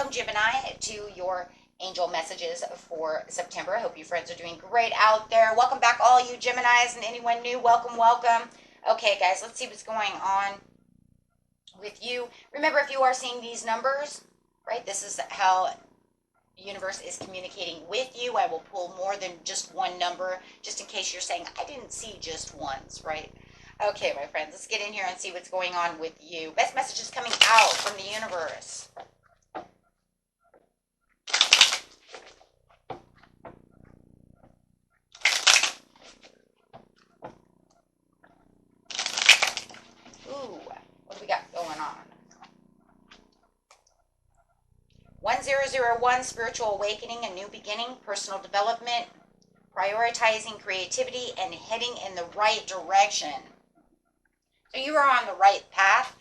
welcome, Gemini, to your angel messages for September. I hope you friends are doing great out there. Welcome back, all you Geminis, and anyone new, welcome, welcome. Okay, guys, let's see what's going on with you. Remember, if you are seeing these numbers, right, this is how the universe is communicating with you. I will pull more than just one number, just in case you're saying, I didn't see just ones, right? Okay, my friends, let's get in here and see what's going on with you. Best messages coming out from the universe. Ooh, what do we got going on? 1001, spiritual awakening, a new beginning, personal development, prioritizing creativity, and heading in the right direction. So you are on the right path.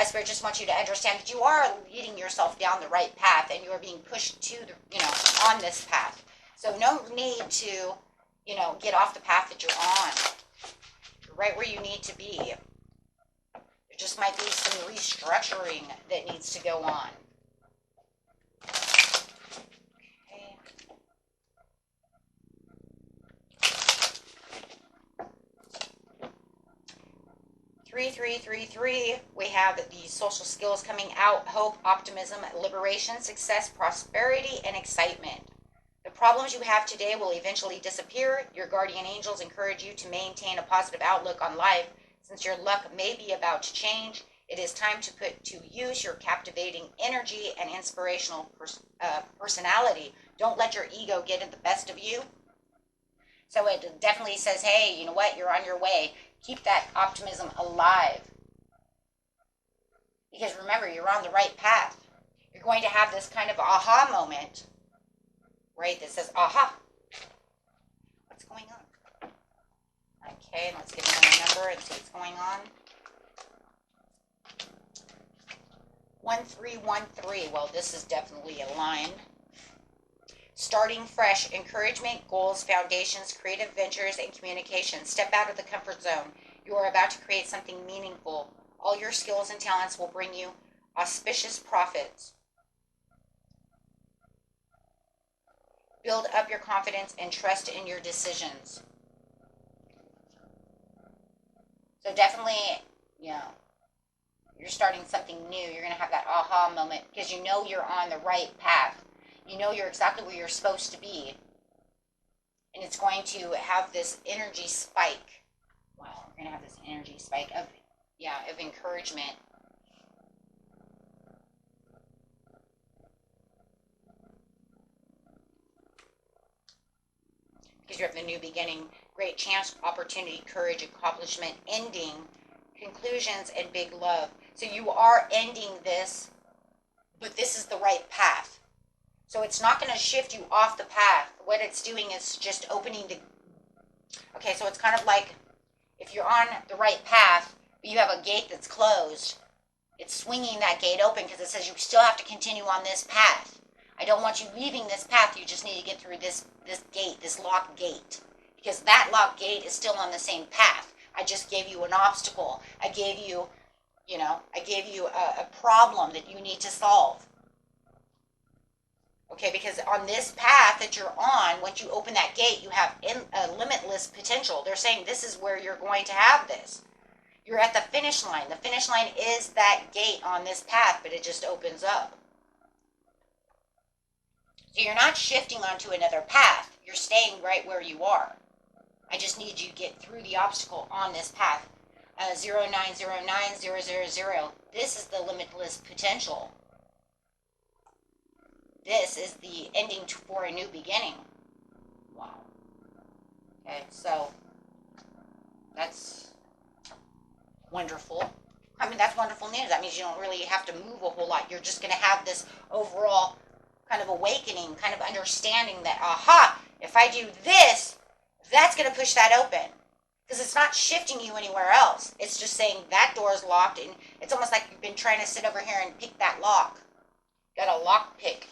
Spirit just wants you to understand that you are leading yourself down the right path, and you are being pushed to the, on this path. So no need to, get off the path that you're on. You're right where you need to be. There just might be some restructuring that needs to go on. Okay. 3333, we have the social skills coming out, hope, optimism, liberation, success, prosperity, and excitement. The problems you have today will eventually disappear. Your guardian angels encourage you to maintain a positive outlook on life. Since your luck may be about to change, it is time to put to use your captivating energy and inspirational personality. Don't let your ego get in the best of you. So it definitely says, hey, you know what? You're on your way. Keep that optimism alive. Because remember, you're on the right path. You're going to have this kind of aha moment, right? That says, aha. What's going on? Okay, let's get another number and see what's going on. 1313. Well, this is definitely aligned. Starting fresh, encouragement, goals, foundations, creative ventures, and communication. Step out of the comfort zone. You are about to create something meaningful. All your skills and talents will bring you auspicious profits. Build up your confidence and trust in your decisions. So definitely, you're starting something new. You're going to have that aha moment because you know you're on the right path. You know you're exactly where you're supposed to be. And it's going to have this energy spike. Wow, we're going to have this energy spike of encouragement. Because you have the new beginning, great chance, opportunity, courage, accomplishment, ending, conclusions, and big love. So you are ending this, but this is the right path. So it's not going to shift you off the path. What it's doing is just opening the... Okay, so it's kind of like if you're on the right path, but you have a gate that's closed, it's swinging that gate open because it says you still have to continue on this path. I don't want you leaving this path. You just need to get through this gate, this locked gate. Because that locked gate is still on the same path. I just gave you an obstacle. I gave you, a problem that you need to solve. Okay, because on this path that you're on, once you open that gate, you have limitless potential. They're saying this is where you're going to have this. You're at the finish line. The finish line is that gate on this path, but it just opens up. So you're not shifting onto another path. You're staying right where you are. I just need you to get through the obstacle on this path. 0909000. This is the limitless potential. This is the ending for a new beginning. Wow. Okay, so that's wonderful. I mean, that's wonderful news. That means you don't really have to move a whole lot. You're just going to have this overall kind of awakening, kind of understanding that, aha, if I do this, that's going to push that open. Because it's not shifting you anywhere else. It's just saying that door is locked, and it's almost like you've been trying to sit over here and pick that lock. Got a lock pick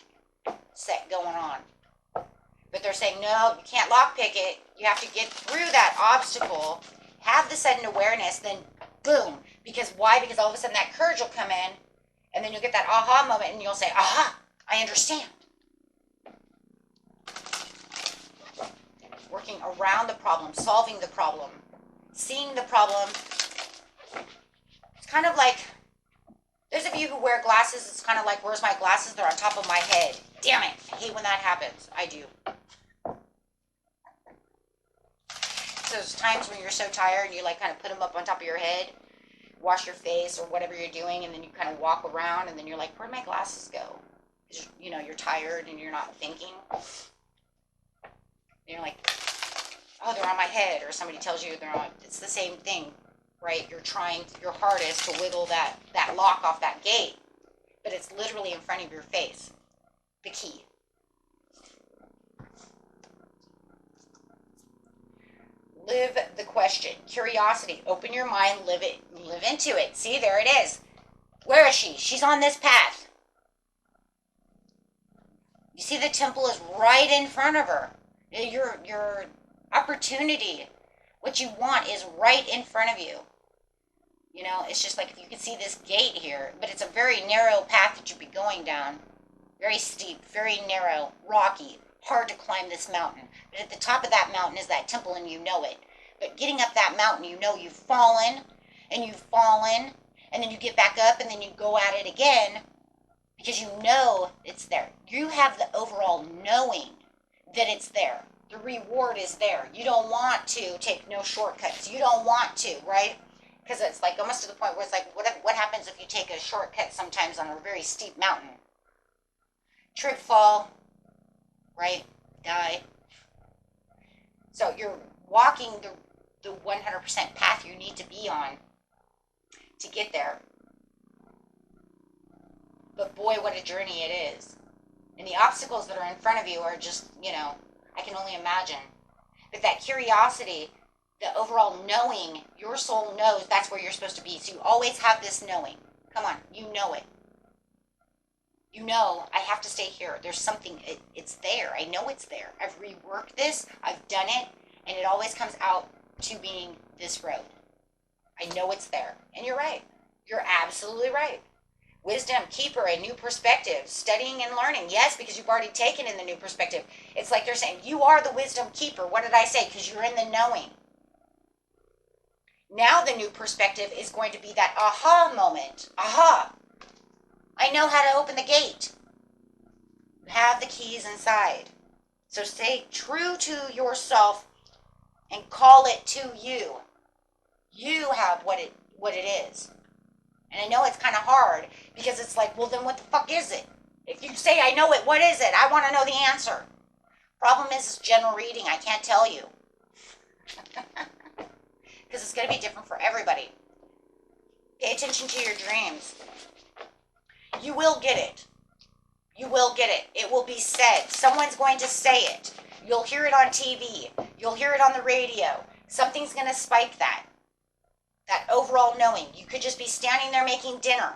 set going on. But they're saying, no, you can't lock pick it. You have to get through that obstacle, have the sudden awareness, then boom. Because why? Because all of a sudden that courage will come in, and then you'll get that aha moment, and you'll say, aha, I understand. Working around the problem, solving the problem, seeing the problem. It's kind of like, those of you who wear glasses, it's kind of like, where's my glasses? They're on top of my head. Damn it. I hate when that happens. I do. So there's times when you're so tired and you like kind of put them up on top of your head, wash your face or whatever you're doing, and then you kind of walk around and then you're like, where'd my glasses go? Because, you know, you're tired and you're not thinking. And you're like, oh, they're on my head, or somebody tells you they're on. It's the same thing, right? You're trying your hardest to wiggle that lock off that gate, but it's literally in front of your face, the key. Live the question. Curiosity. Open your mind, live into it. See, there it is. Where is she? She's on this path. You see the temple is right in front of her. Your opportunity, what you want, is right in front of you. You know, it's just like if you can see this gate here, but it's a very narrow path that you'd be going down. Very steep, very narrow, rocky, hard to climb this mountain. But at the top of that mountain is that temple, and you know it. But getting up that mountain, you know you've fallen, and then you get back up, and then you go at it again, because you know it's there. You have the overall knowing that it's there. The reward is there. You don't want to take no shortcuts. You don't want to, right? Because it's like almost to the point where it's like, what happens if you take a shortcut sometimes on a very steep mountain? Trip, fall, right? Die. So you're walking the 100% path you need to be on to get there. But boy, what a journey it is. And the obstacles that are in front of you are just, you know, I can only imagine. But that curiosity, the overall knowing, your soul knows that's where you're supposed to be. So you always have this knowing. Come on, you know it. You know, I have to stay here. There's something, it's there. I know it's there. I've reworked this. I've done it. And it always comes out to being this road. I know it's there. And you're right. You're absolutely right. Wisdom, keeper, a new perspective, studying and learning. Yes, because you've already taken in the new perspective. It's like they're saying, you are the wisdom keeper. What did I say? Because you're in the knowing. Now the new perspective is going to be that aha moment. Aha. I know how to open the gate. You have the keys inside. So stay true to yourself and call it to you. You have what it is. And I know it's kind of hard because it's like, well, then what the fuck is it? If you say I know it, what is it? I want to know the answer. Problem is, it's general reading. I can't tell you. Because it's going to be different for everybody. Pay attention to your dreams. You will get it. You will get it. It will be said. Someone's going to say it. You'll hear it on TV. You'll hear it on the radio. Something's going to spike that. That overall knowing. You could just be standing there making dinner,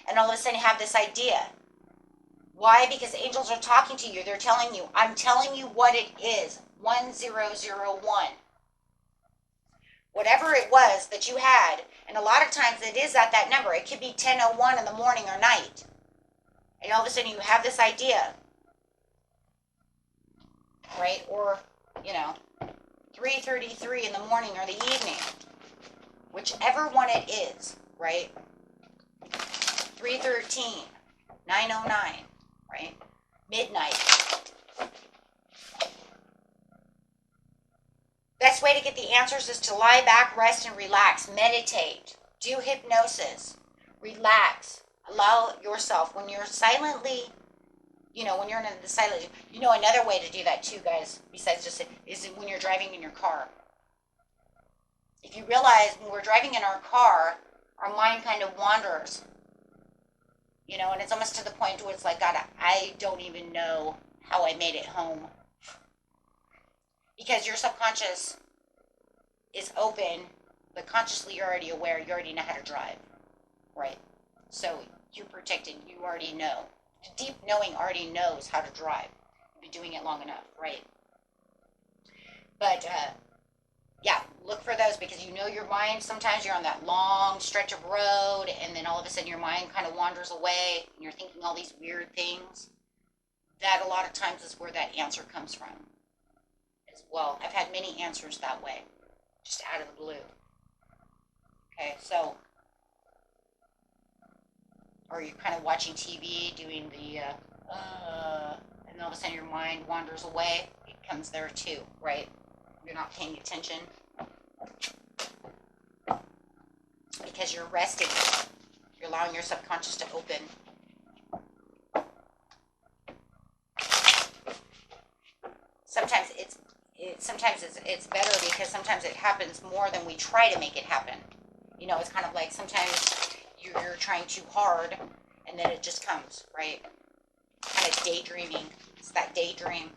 and all of a sudden you have this idea. Why? Because angels are talking to you. They're telling you, I'm telling you what it is. 1001. Whatever it was that you had, and a lot of times it is at that number. It could be 10:01 in the morning or night. And all of a sudden you have this idea. Right? Or, 3:33 in the morning or the evening. Whichever one it is, right? 3:13, 9:09, right? Midnight. Best way to get the answers is to lie back, rest, and relax. Meditate. Do hypnosis. Relax. Allow yourself, when you're silently, when you're in the silent, another way to do that too, guys, besides just is when you're driving in your car. If you realize when we're driving in our car, our mind kind of wanders, and it's almost to the point where it's like, God, I don't even know how I made it home. Because your subconscious is open, but consciously you're already aware, you already know how to drive, right? So you're protected, you already know. The deep knowing already knows how to drive. You've been doing it long enough, right? But, yeah, look for those, because your mind, sometimes you're on that long stretch of road, and then all of a sudden your mind kind of wanders away, and you're thinking all these weird things. that a lot of times is where that answer comes from as well. I've had many answers that way, just out of the blue. Okay, so, or you're kind of watching TV, doing the, and all of a sudden your mind wanders away. It comes there too, right? You're not paying attention because you're resting. You're allowing your subconscious to open. Sometimes it's better because sometimes it happens more than we try to make it happen. You know, it's kind of like sometimes you're trying too hard and then it just comes, right? Kind of daydreaming. It's that daydream.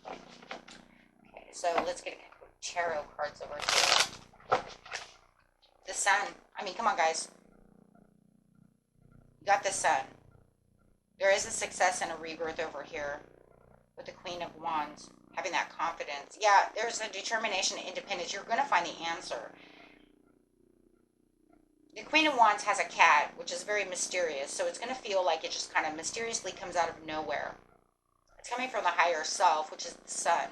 Okay, so let's get a couple of tarot cards over here. The Sun. I mean, come on, guys. You got the Sun. There is a success and a rebirth over here with the Queen of Wands. Having that confidence. Yeah, there's a determination and independence. You're going to find the answer. The Queen of Wands has a cat, which is very mysterious. So it's going to feel like it just kind of mysteriously comes out of nowhere. It's coming from the higher self, which is the Sun.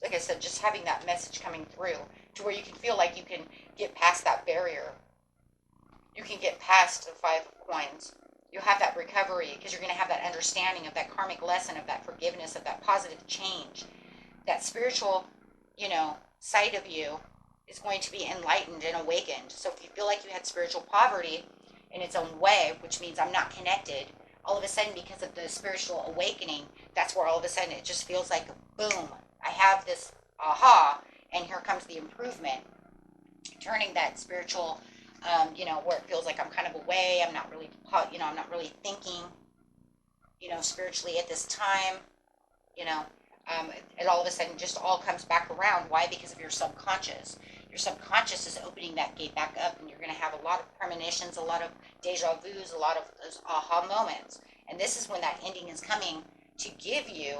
Like I said, just having that message coming through to where you can feel like you can get past that barrier. You can get past the Five of Coins. You'll have that recovery because you're going to have that understanding of that karmic lesson, of that forgiveness, of that positive change. That spiritual, side of you is going to be enlightened and awakened. So if you feel like you had spiritual poverty in its own way, which means I'm not connected, all of a sudden because of the spiritual awakening, that's where all of a sudden it just feels like, boom, I have this aha, and here comes the improvement. Turning that spiritual, where it feels like I'm kind of away, I'm not really, I'm not really thinking, spiritually at this time, it all of a sudden just all comes back around. Why? Because of your subconscious. Your subconscious is opening that gate back up, and you're going to have a lot of premonitions, a lot of deja vus, a lot of those aha moments. And this is when that ending is coming to give you,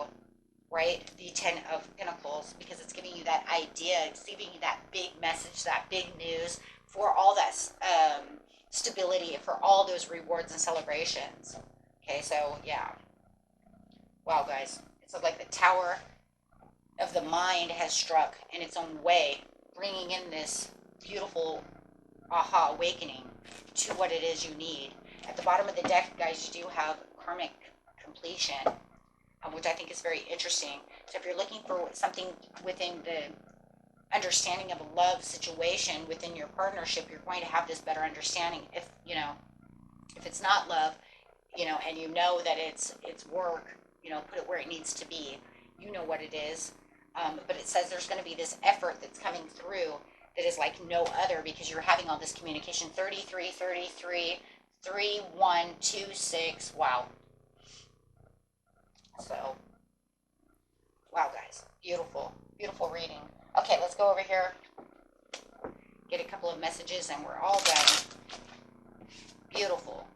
right, the Ten of Pentacles, because it's giving you that idea, it's giving you that big message, that big news for all that stability, for all those rewards and celebrations. Okay, so yeah. Wow, guys. It's like the Tower of the Mind has struck in its own way, bringing in this beautiful aha awakening to what it is you need. At the bottom of the deck, guys, you do have karmic completion, which I think is very interesting. So if you're looking for something within the understanding of a love situation within your partnership, you're going to have this better understanding. If it's not love, and that it's work, put it where it needs to be. You know what it is. But it says there's going to be this effort that's coming through that is like no other, because you're having all this communication. 33, 33, 3, 1, 2, 6. Wow. So, wow, guys. Beautiful. Beautiful reading. Okay, let's go over here. Get a couple of messages and we're all done. Beautiful.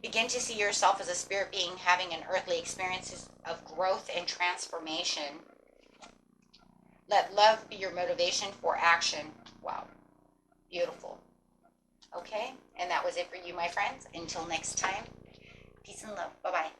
Begin to see yourself as a spirit being having an earthly experiences of growth and transformation. Let love be your motivation for action. Wow. Beautiful. Okay, and that was it for you, my friends. Until next time, peace and love. Bye-bye.